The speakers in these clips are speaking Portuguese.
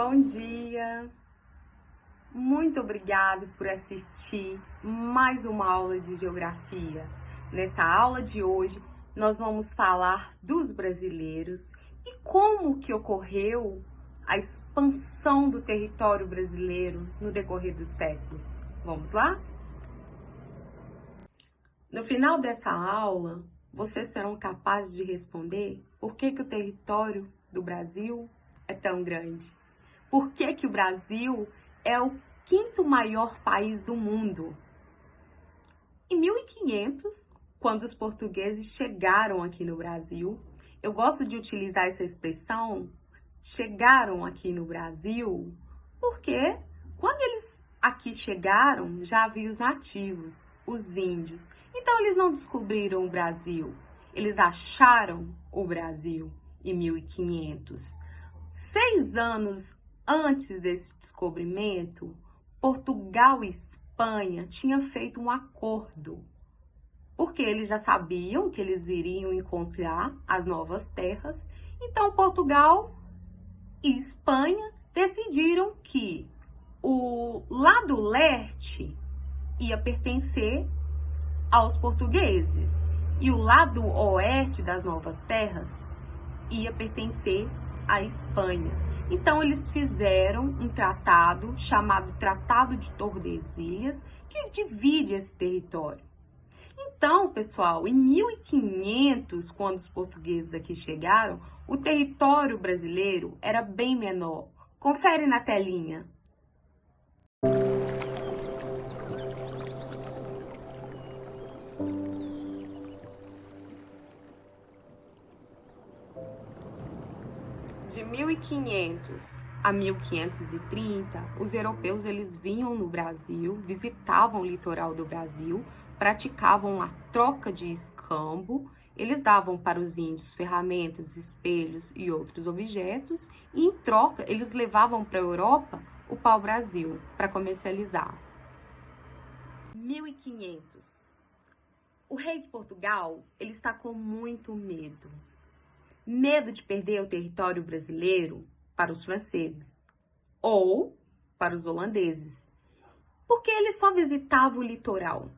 Bom dia! Muito obrigado por assistir mais uma aula de geografia. Nessa aula de hoje, nós vamos falar dos brasileiros e como que ocorreu a expansão do território brasileiro no decorrer dos séculos. Vamos lá? No final dessa aula, vocês serão capazes de responder por que o território do Brasil é tão grande. Por que o Brasil é o quinto maior país do mundo? Em 1500, quando os portugueses chegaram aqui no Brasil, eu gosto de utilizar essa expressão, chegaram aqui no Brasil, porque quando eles aqui chegaram, já havia os nativos, os índios. Então, eles não descobriram o Brasil, eles acharam o Brasil em 1500. 6 anos antes desse descobrimento, Portugal e Espanha tinham feito um acordo, porque eles já sabiam que eles iriam encontrar as novas terras. Então, Portugal e Espanha decidiram que o lado leste ia pertencer aos portugueses e o lado oeste das novas terras ia pertencer à Espanha. Então, eles fizeram um tratado chamado Tratado de Tordesilhas, que divide esse território. Então, pessoal, em 1500, quando os portugueses aqui chegaram, o território brasileiro era bem menor. Confere na telinha. De 1500 a 1530, os europeus eles vinham no Brasil, visitavam o litoral do Brasil, praticavam a troca de escambo, eles davam para os índios ferramentas, espelhos e outros objetos, e em troca eles levavam para a Europa o pau-brasil para comercializar. 1500. O rei de Portugal, ele está com muito medo. Medo de perder o território brasileiro para os franceses ou para os holandeses. Porque ele só visitava o litoral.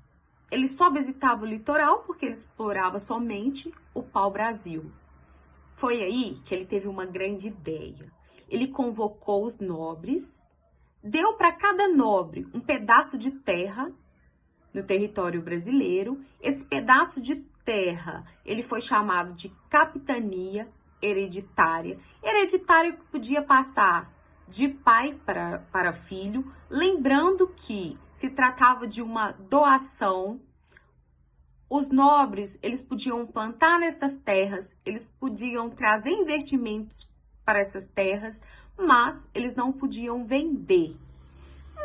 Ele só visitava o litoral porque ele explorava somente o pau-brasil. Foi aí que ele teve uma grande ideia. Ele convocou os nobres, deu para cada nobre um pedaço de terra no território brasileiro. Esse pedaço de terra, ele foi chamado de capitania hereditária. Hereditária que podia passar de pai para filho, lembrando que se tratava de uma doação. Os nobres, eles podiam plantar nessas terras, eles podiam trazer investimentos para essas terras, mas eles não podiam vender.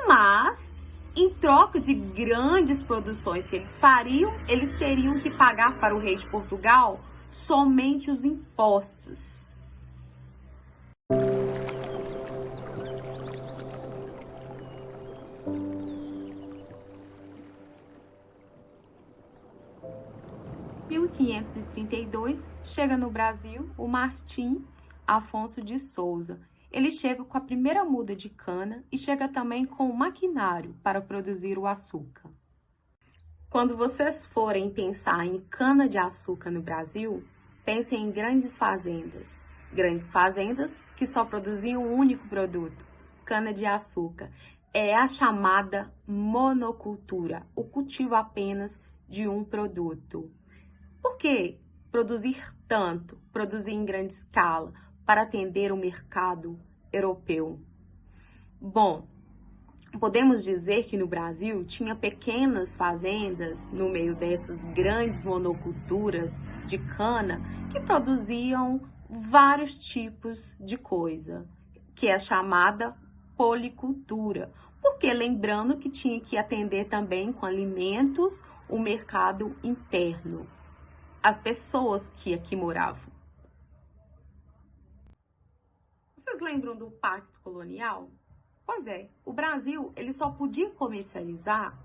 Mas em troca de grandes produções que eles fariam, eles teriam que pagar para o rei de Portugal somente os impostos. Em 1532, chega no Brasil o Martim Afonso de Souza. Ele chega com a primeira muda de cana e chega também com o maquinário para produzir o açúcar. Quando vocês forem pensar em cana-de-açúcar no Brasil, pensem em grandes fazendas. Grandes fazendas que só produziam um único produto, cana-de-açúcar. É a chamada monocultura, o cultivo apenas de um produto. Por que produzir tanto, produzir em grande escala, para atender o mercado europeu? Bom, podemos dizer que no Brasil tinha pequenas fazendas no meio dessas grandes monoculturas de cana que produziam vários tipos de coisa, que é a chamada policultura, porque lembrando que tinha que atender também com alimentos o mercado interno, as pessoas que aqui moravam. Vocês lembram do Pacto Colonial? Pois é, o Brasil ele só podia comercializar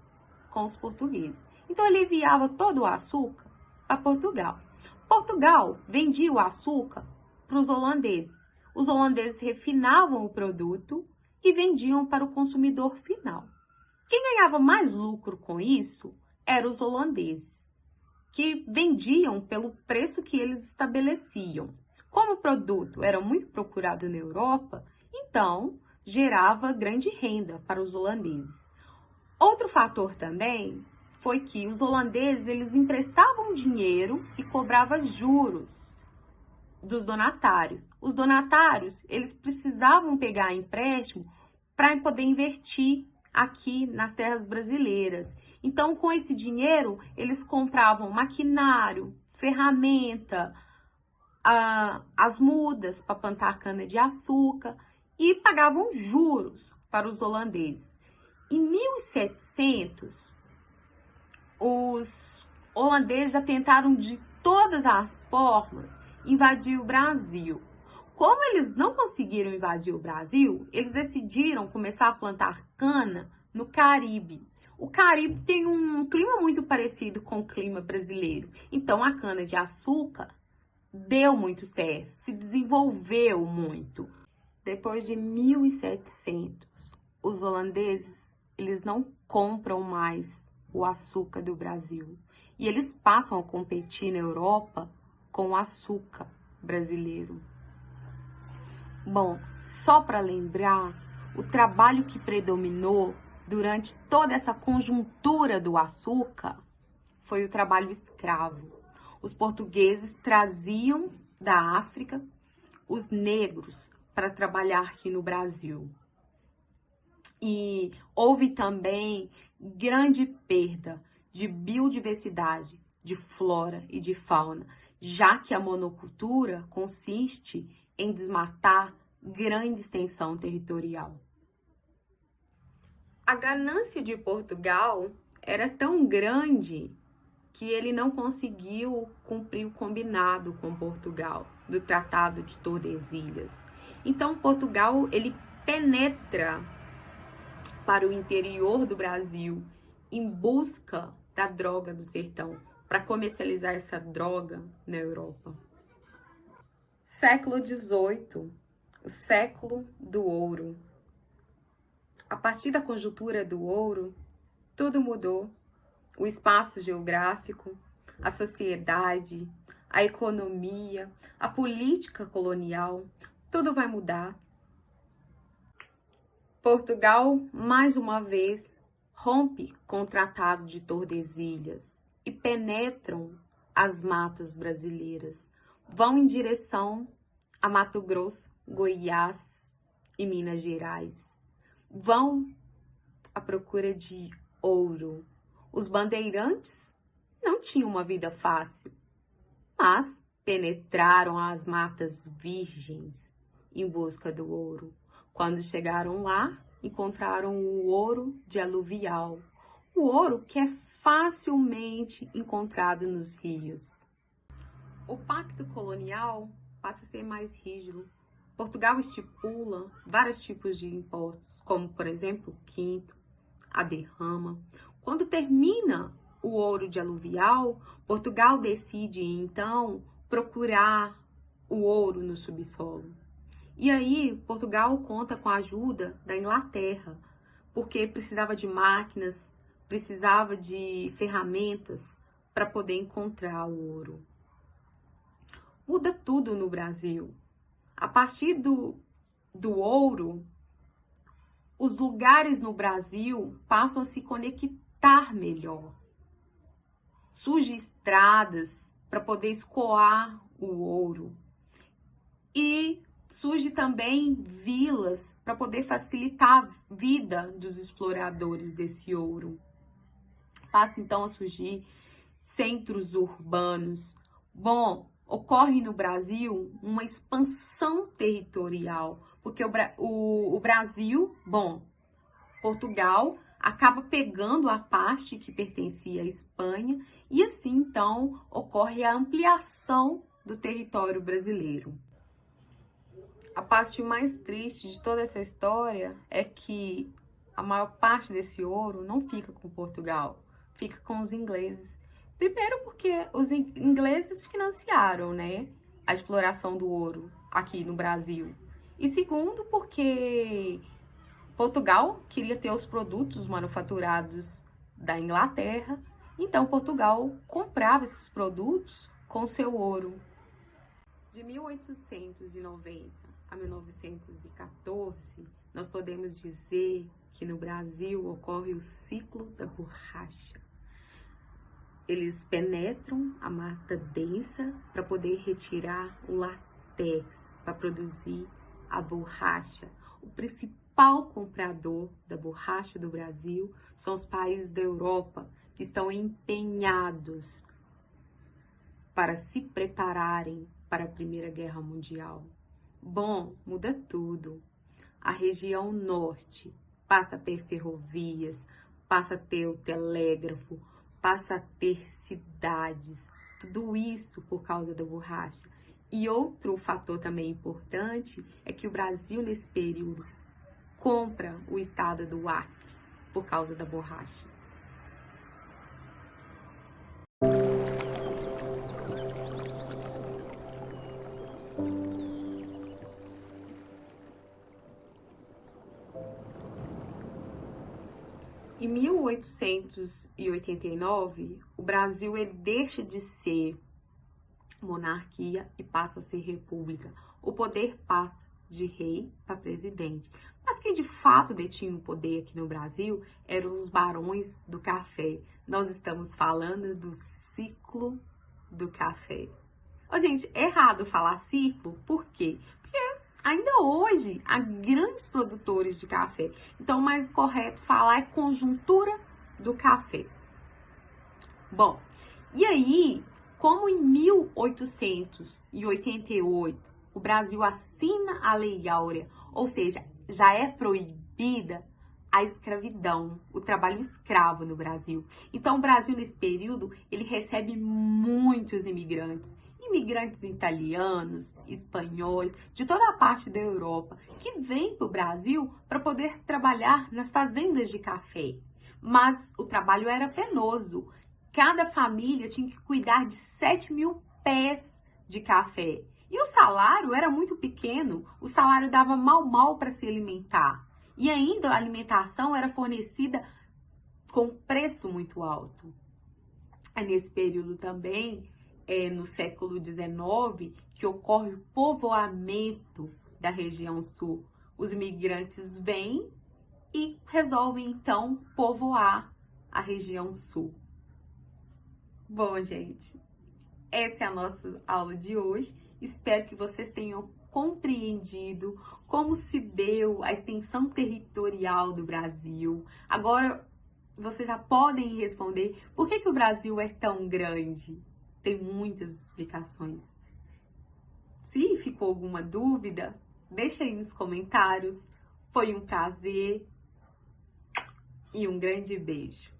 com os portugueses. Então ele enviava todo o açúcar para Portugal. Portugal vendia o açúcar para os holandeses. os holandeses refinavam o produto e vendiam para o consumidor final. Quem ganhava mais lucro com isso eram os holandeses, que vendiam pelo preço que eles estabeleciam. Como o produto era muito procurado na Europa, então gerava grande renda para os holandeses. Outro fator também foi que os holandeses eles emprestavam dinheiro e cobravam juros dos donatários. Os donatários eles precisavam pegar empréstimo para poder investir aqui nas terras brasileiras. Então, com esse dinheiro, eles compravam maquinário, ferramenta, as mudas para plantar cana-de-açúcar e pagavam juros para os holandeses. Em 1700, os holandeses já tentaram de todas as formas invadir o Brasil. Como eles não conseguiram invadir o Brasil, eles decidiram começar a plantar cana no Caribe. O Caribe tem um clima muito parecido com o clima brasileiro. Então, a cana-de-açúcar deu muito certo, se desenvolveu muito. Depois de 1700, os holandeses eles não compram mais o açúcar do Brasil. E eles passam a competir na Europa com o açúcar brasileiro. Bom, só para lembrar, o trabalho que predominou durante toda essa conjuntura do açúcar foi o trabalho escravo. Os portugueses traziam da África os negros para trabalhar aqui no Brasil. E houve também grande perda de biodiversidade, de flora e de fauna, já que a monocultura consiste em desmatar grande extensão territorial. A ganância de Portugal era tão grande que ele não conseguiu cumprir o combinado com Portugal do Tratado de Tordesilhas. Então, Portugal ele penetra para o interior do Brasil em busca da droga do sertão, para comercializar essa droga na Europa. Século XVIII, o século do ouro. A partir da conjuntura do ouro, tudo mudou. O espaço geográfico, a sociedade, a economia, a política colonial, tudo vai mudar. Portugal, mais uma vez, rompe com o Tratado de Tordesilhas e penetram as matas brasileiras. Vão em direção a Mato Grosso, Goiás e Minas Gerais. Vão à procura de ouro. Os bandeirantes não tinham uma vida fácil, mas penetraram as matas virgens em busca do ouro. Quando chegaram lá, encontraram o ouro de aluvial, o ouro que é facilmente encontrado nos rios. O pacto colonial passa a ser mais rígido. Portugal estipula vários tipos de impostos, como, por exemplo, o quinto, a derrama. Quando termina o ouro de aluvial, Portugal decide, então, procurar o ouro no subsolo. E aí, Portugal conta com a ajuda da Inglaterra, porque precisava de máquinas, precisava de ferramentas para poder encontrar o ouro. Muda tudo no Brasil. A partir do ouro, os lugares no Brasil passam a se conectar melhor. Surgem estradas para poder escoar o ouro. E surge também vilas para poder facilitar a vida dos exploradores desse ouro. Passa então a surgir centros urbanos. Bom, ocorre no Brasil uma expansão territorial, porque o Brasil, Portugal acaba pegando a parte que pertencia à Espanha e assim então ocorre a ampliação do território brasileiro. A parte mais triste de toda essa história é que a maior parte desse ouro não fica com Portugal, fica com os ingleses. Primeiro porque os ingleses financiaram, a exploração do ouro aqui no Brasil. E segundo, porque Portugal queria ter os produtos manufaturados da Inglaterra, então Portugal comprava esses produtos com seu ouro. De 1890 a 1914, nós podemos dizer que no Brasil ocorre o ciclo da borracha. Eles penetram a mata densa para poder retirar o látex, para produzir a borracha. O principal comprador da borracha do Brasil são os países da Europa, que estão empenhados para se prepararem para a Primeira Guerra Mundial. Bom, muda tudo. A região norte passa a ter ferrovias, passa a ter o telégrafo, passa a ter cidades. Tudo isso por causa da borracha. E outro fator também importante é que o Brasil, nesse período, compra o estado do Acre por causa da borracha. Em 1889, o Brasil ele deixa de ser monarquia e passa a ser república. O poder passa de rei para presidente. Mas quem de fato detinha o poder aqui no Brasil eram os barões do café. Nós estamos falando do ciclo do café. Ô, gente, é errado falar ciclo, por quê? Porque ainda hoje há grandes produtores de café. Então, o mais correto falar é conjuntura do café. Bom, e aí, como em 1888 o Brasil assina a Lei Áurea, ou seja, já é proibida a escravidão, o trabalho escravo no Brasil. Então, o Brasil, nesse período, ele recebe muitos imigrantes. Imigrantes italianos, espanhóis, de toda a parte da Europa, que vêm para o Brasil para poder trabalhar nas fazendas de café. Mas o trabalho era penoso. Cada família tinha que cuidar de 7.000 pés de café. E o salário era muito pequeno, o salário dava mal para se alimentar. E ainda a alimentação era fornecida com preço muito alto. É nesse período também, no século XIX, que ocorre o povoamento da região sul. Os imigrantes vêm e resolvem, então, povoar a região sul. Bom, gente, essa é a nossa aula de hoje. Espero que vocês tenham compreendido como se deu a extensão territorial do Brasil. Agora, vocês já podem responder por que o Brasil é tão grande. Tem muitas explicações. Se ficou alguma dúvida, deixa aí nos comentários. Foi um prazer e um grande beijo.